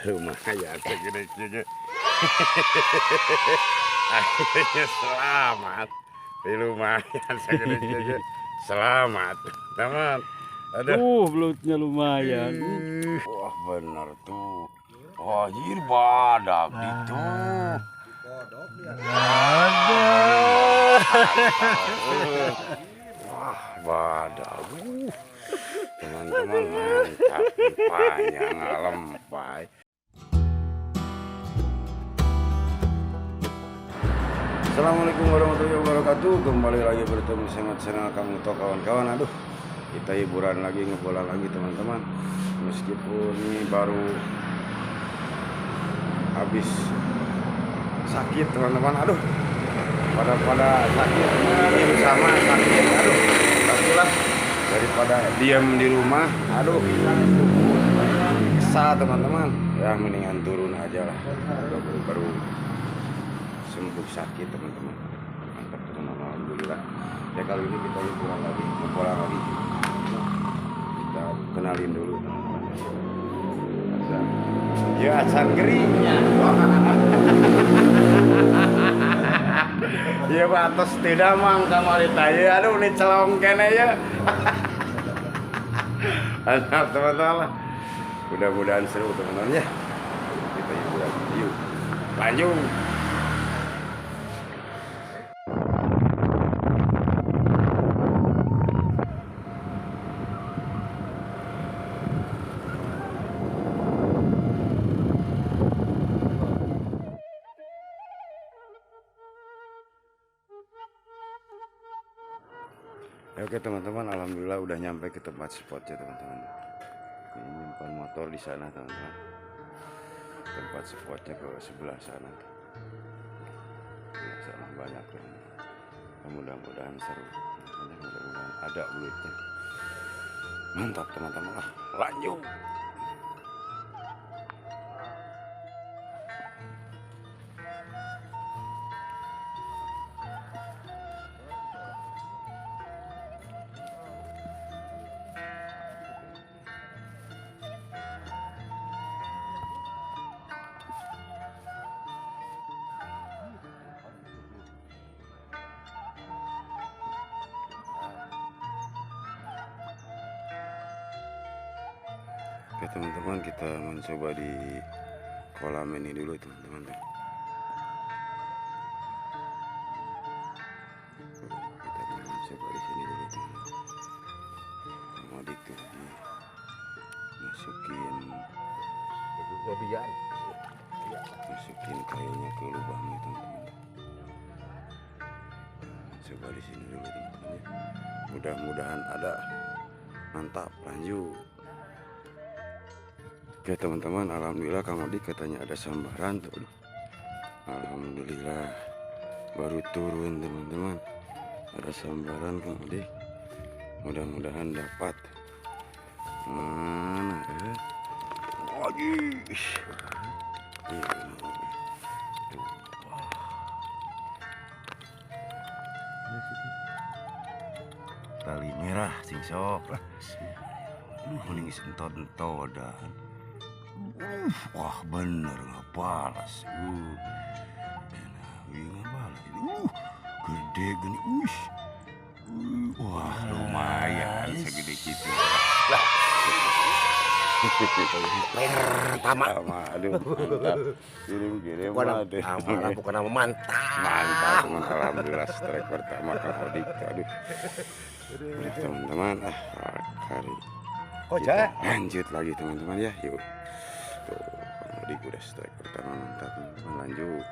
Lumayan segede juga. Akhirnya selamat. Lumayan segede juga. Selamat, teman. Aduh, Belutnya lumayan. wah bener tuh. Wajir badak itu. Ada. Wah, badak. Teman-teman mantap, panjang lempai. Assalamualaikum warahmatullahi wabarakatuh. Kembali lagi bertemu sama channel kamu toh kawan-kawan. Aduh, kita hiburan lagi, ngebola lagi teman-teman. Meskipun ini baru habis sakit teman-teman. Aduh, pada sakit ini sama sakit. Aduh, alhamdulillah daripada diam di rumah. Aduh, kesal teman-teman. Ya mendingan turun aja lah. Baru sembuh sakit teman-teman. Mantap teman-teman, alhamdulillah. Ya kali ini kita liburan lagi, ngebola lagi. Kita kenalin dulu teman-teman. Ya acan gerinya. Ya batas tidak mang kamari tanya. Aduh ini celong kene ya. Mantap teman-teman. Mudah-mudahan seru teman-teman ya. Kita hiburan. Yuk. Lanjut. Oke teman-teman, alhamdulillah udah nyampe ke tempat spotnya teman-teman. Ini nyimpan motor di sana teman-teman. Tempat spotnya ke sebelah sana. Sebelah sana banyak teman. Mudah-mudahan seru. Mudah-mudahan ada duitnya. Mantap teman-teman lah. Lanjut. Oke teman-teman, kita mencoba di kolam ini dulu teman-teman. Kita mencoba di sini dulu teman-teman. Mau masukin kayunya ke lubangnya teman-teman. Coba di sini dulu teman-teman. Mudah-mudahan ada. Mantap, lanjut. Oke teman-teman, alhamdulillah Kang Odi katanya ada sambaran tuh. Alhamdulillah baru turun teman-teman, ada sambaran Kang Odi. Mudah-mudahan dapat. Mana ya? Tali merah sing sok lah. Mending sentot-sentotan. Wah bener nggak balas. Nggak balas. Gede gini. Wah lumayan segede gitu. Pertama. Aduh mantap. Kirim bukan nama mantap. Mantap teman, alhamdulillah strike pertama Kang Odi. Aduh. Udah teman-teman, hari kita lanjut lagi teman-teman ya. Yuk. Tuh, Kang Odi udah strike pertama, mantap teman-teman, lanjut.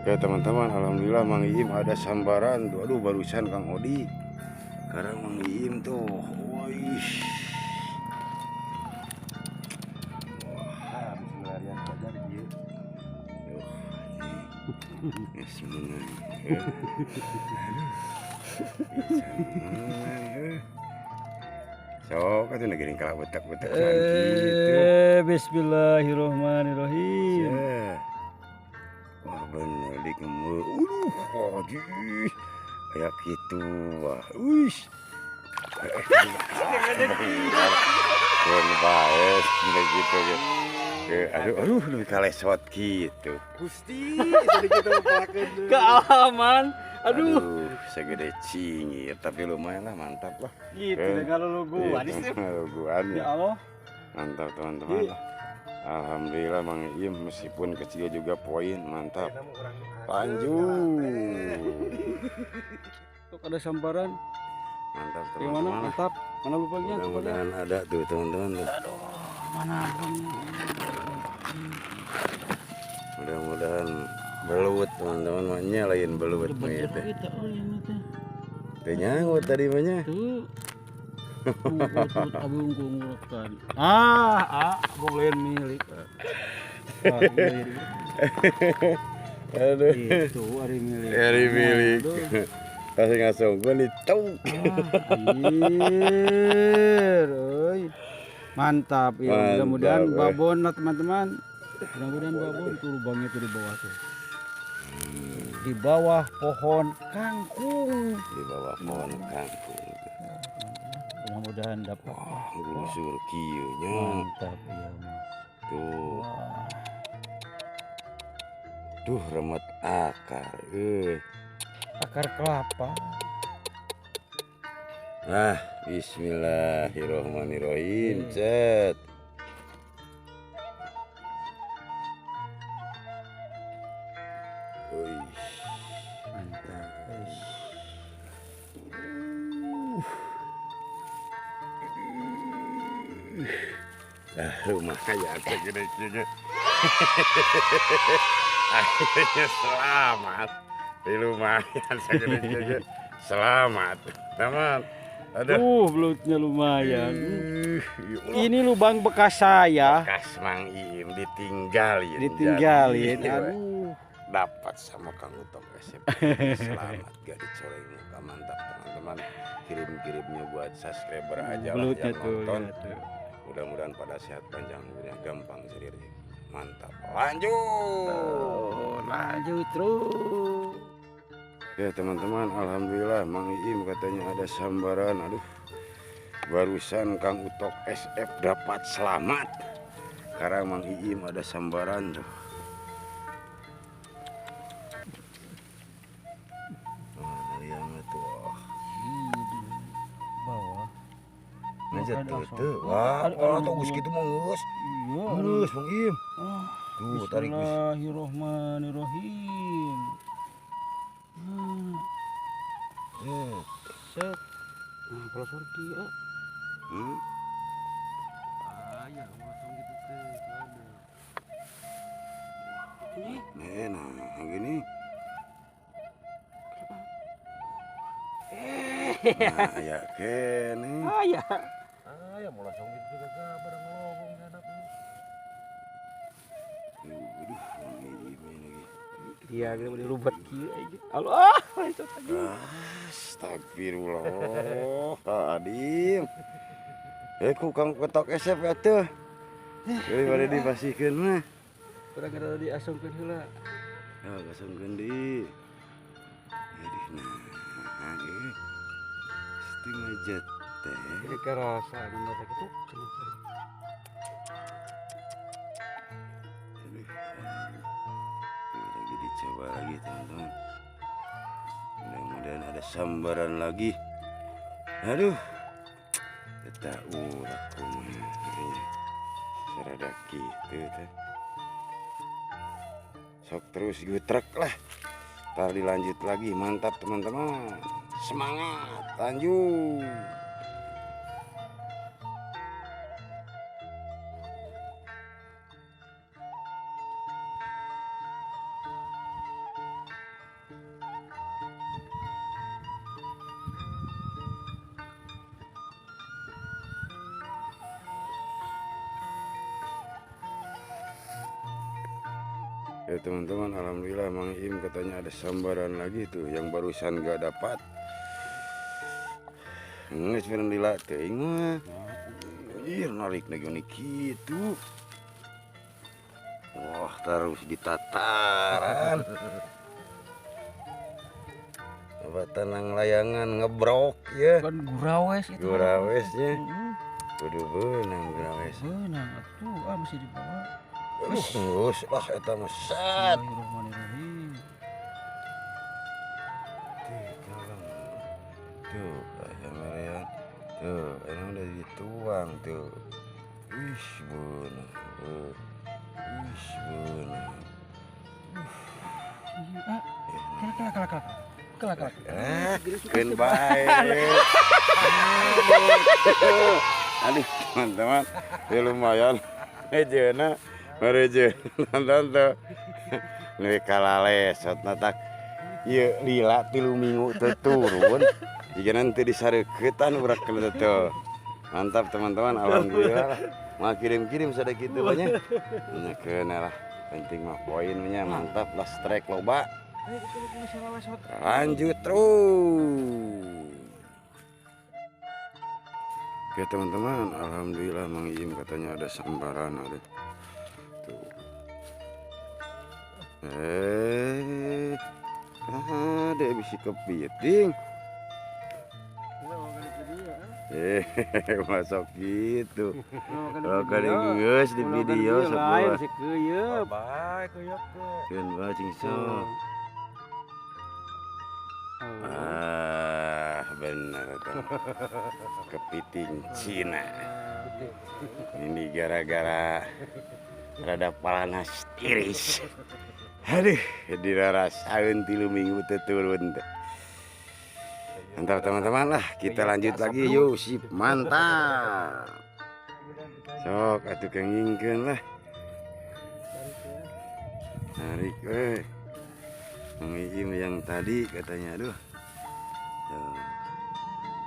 Oke teman-teman, alhamdulillah Mang Iim ada sambaran. Aduh barusan Kang Odi. Sekarang Mang Iim tuh. Wih. So, kan negeri kalau betak-betak gitu. Bismillahirrahmanirrahim. Wah bener di kemul. Kayak gitu. Wah, Kun bae gitu aduh nu kalesot gitu. Gusti itu kita lupakeun. Kealaman. Aduh. Segede cingir tapi lumayan lah, mantap lah. Gitu dengan luguan sih. Luguan Ya ya. Allah. Mantap teman-teman. Alhamdulillah Mang Iim meskipun kecil juga poin, mantap. Lanjut. Tuh ada sambaran. Mantap Yang mana? teman-teman. Mantap. Mana lupanya? Mudah-mudahan ada tuh teman-teman. Aduh, mana punya. Mudah-mudahan belut teman-teman, maknya lain belut mah ya teh. Teh nyangut tadi mah nya. Tuh. Abang ngulekkan. Boleh milik. Aduh. Itu hari milik. Hari milik. Kasih ngasong gua nih tau. Mantap ya. Mantap, Mudah-mudahan babon lah teman-teman. Mudah-mudahan babon tuh lubangnya tuh di bawah tuh. Di bawah pohon kangkung. Di bawah pohon kangkung. Mudah-mudahan dapat. Gusur kieu nya. Mantap ya. Tuh. Wah. Duh remet akar. Akar kelapa. Bismillahirrohmanirrohim. Cet. Mantap. Lumayan segede juga. Akhirnya selamat. Lumayan segede juga. Selamat, teman. Aduh. Belutnya lumayan. Ini lubang bekas saya. Bekas Mang Iim ditinggalin. Ditinggalin. Jadi, Aduh. dapat sama Kang Utok SMP. Selamat gak dicoreng muka, mantap teman-teman. Kirim-kirimnya buat subscriber aja lah Belutnya yang tuh. nonton. Ya, tuh. Mudah-mudahan pada sehat panjang umurnya, gampang sendiri. Mantap. Lanjut. Lanjut terus. Ya teman-teman, alhamdulillah Mang Iim katanya ada sambaran. Aduh, barusan Kang Utok SF dapat selamat. Sekarang Mang Iim ada sambaran tuh. Yang itu, Bawah. ngajak Ada tuh. Wah, tuh gus gitu mah geus. Iya. Geus Mang Iim. Tuh tarik gus. Bismillahirrohmanirrohim. Set. Kalau sorti ya. Ya, langsung gitu teh. Nah gini. Nah, ya kene. Ya. Ya mau langsung gitu juga bareng ngomong anak. Aduh, Mang Iim lagi. Iya, kita mau dilubat kieu aja. Allah, itu tadi. Astagfirullahaladzim. Ku Kang Utok SF atuh. Daripada dipasikeun mah. Kurang ada diasungkeun heula. Ya gasungkeun deui. Aduh nah. Setengah jet teh. Ini kerasa bener gitu. Lagi dicoba lagi teman-teman. Mudah-mudahan ada sambaran lagi. Aduh. Kita urak kumaha. Serada kitu teh. Sok terus gutrek lah. Ntar dilanjut lagi. Mantap teman-teman. Semangat. Lanjut. Ya teman-teman, alhamdulillah Mang Iim katanya ada sambaran lagi tuh yang barusan gak dapat. Nges bener dilatih mah. Narik lagi gitu. Wah, terus ditataran. Apa tenang layangan ngebrok ya. Kan gurawes itu. Gurawesnya. kudu beunang gawes. Beunang atuh, masih dibawa. Geus lah eta mah set. Bismillahirrahmanirrahim. Tuh, kayak merian. Tuh, ini udah dituang tuh. Wih, beunang. Wih, beunang. Kelak. Keun bae. Aduh, teman-teman, ya lumayan. Ejeuna merejeun nonton tuh. Nu kalalesot natak. Ieu lila 3 minggu teu turun. Jika nanti disareuketan urak kena tuh. Mantap teman-teman, alhamdulillah. Mau kirim-kirim sada kitu banyak. Nyakeun lah. Penting mah poinnya mantap lah, strike loba. Lanjut terus. Oke teman-teman, alhamdulillah Mang Iim katanya ada sambaran ada. Tuh. Ada bisi kepiting. Masuk gitu. Kalau kalian geus di video sebuah. Bye kuyuk ke. Keun bacing sok. Bener tuh. Kepiting Cina. Ini gara-gara rada panas tiris. Aduh, dirarasakeun 3 minggu teu turun teh. Mantap teman-teman lah, kita lanjut lagi yuk, sip, mantap. Sok atuh kengingkeun lah. Tarik Mang Iim yang tadi katanya aduh. Tuh,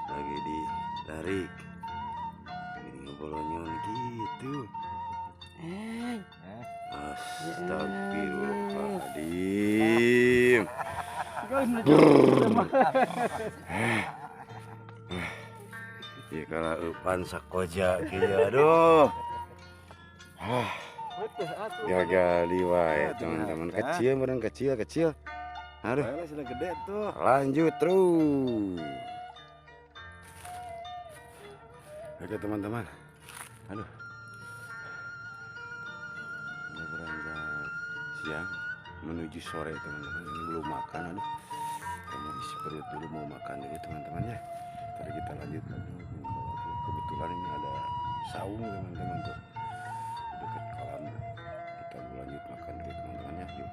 lagi ditarik. Ini ngebolonyon gitu. Astagfirullahaladzim. Ya kalau upan sakoja kieu aduh. Gagal wae teman-teman, kecil. Aduh, sudah gede tuh. Lanjut terus. Oke teman-teman. Aduh. Udah beranjak siang menuju sore teman-teman. Ini belum makan aduh. Kamu isi perut dulu mau makan dulu teman-teman ya. Tadi kita lanjut lagi. Kebetulan ini ada saung teman-teman tuh. Dekat kolam. Kita mau lanjut makan dulu teman-teman ya. Yuk.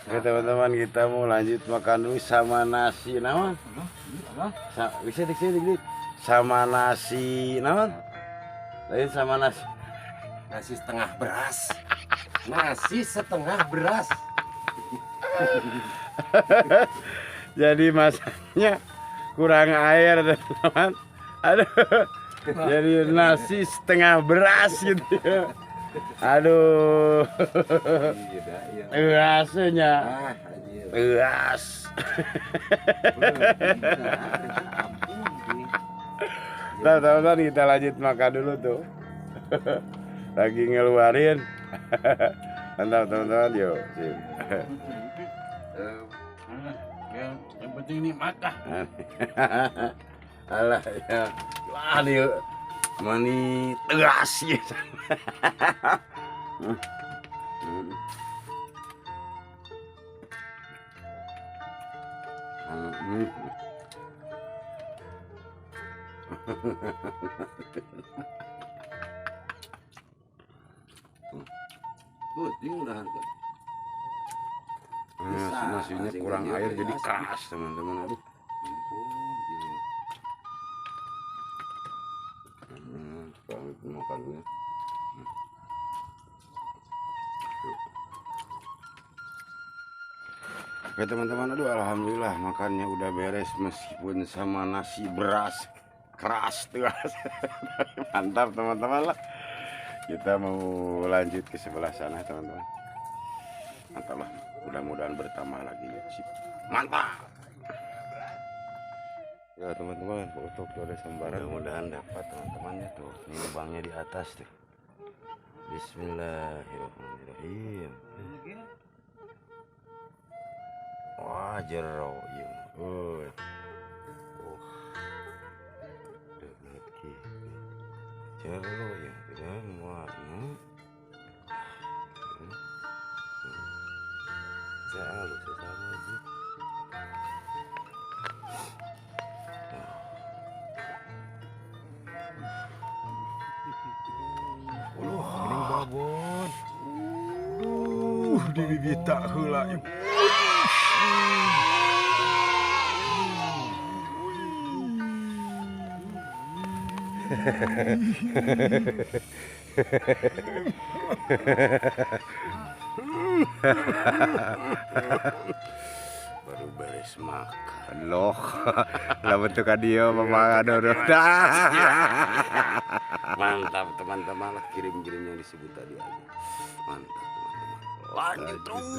Oke teman-teman, kita mau lanjut makan dulu sama nasi naon? Bisa dik. Sama nasi naon? Lain sama nasi. Nasi setengah beras. Nasi setengah beras. Jadi masaknya kurang air teman-teman. Aduh. Jadi nasi setengah beras gitu. Aduh. Rasanya. Beras. Nah, teman-teman kita lanjut makan dulu tuh. Lagi ngeluarin. Mantap teman-teman, yuk. Yang penting ini makan. Alah ya. Wah dia mani tegas ya. Nasinya kurang air jadi keras teman-teman. Aduh. Makannya. Oke teman-teman, aduh alhamdulillah makannya udah beres meskipun sama nasi beras keras tuh. Mantap teman-teman lah. Kita mau lanjut ke sebelah sana teman-teman. Mantap lah, mudah-mudahan bertambah lagi. Sip. Mantap. Ya teman-teman, untuk tuh ada sambaran. Mudah-mudahan dapat teman-temannya tuh. Ini lubangnya di atas tuh. Bismillahirrahmanirrahim. Wah, jero. Oh. Lagi. Jalo ya, tidak warna. Selalu lagi. Mending babon. Dibibita heula. Baru beres makan loh. Lamun teu ka dieu mah mantap teman-teman lah, kirim-kirim yang disebut tadi aja. Mantap teman-teman. Lanjut terus.